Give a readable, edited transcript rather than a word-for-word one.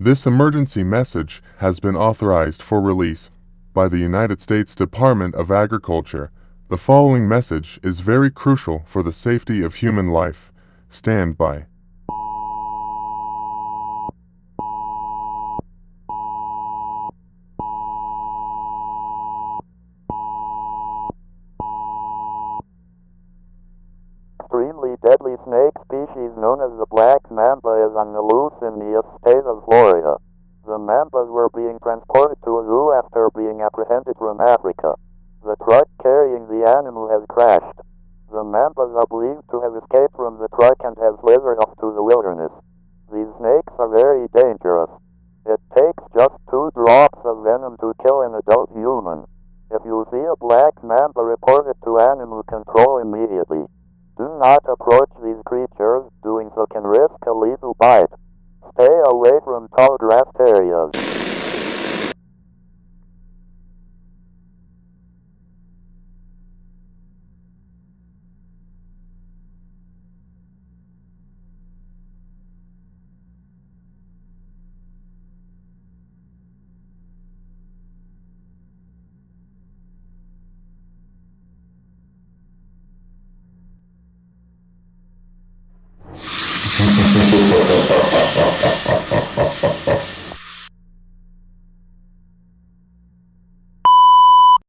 This emergency message has been authorized for release by the United States Department of Agriculture. The following message is very crucial for the safety of human life. Stand by. Extremely deadly snake species known as the Black Mamba is on the loose in the state of Florida. The mambas were being transported to a zoo after being apprehended from Africa. The truck carrying the animal has crashed. The mambas are believed to have escaped from the truck and have slithered off to the wilderness. These snakes are very dangerous. It takes just 2 drops of venom to kill an adult human. If you see a black mamba, report it to animal control immediately. Do not approach these creatures, doing so can risk a lethal bite. Stay away from tall grass areas.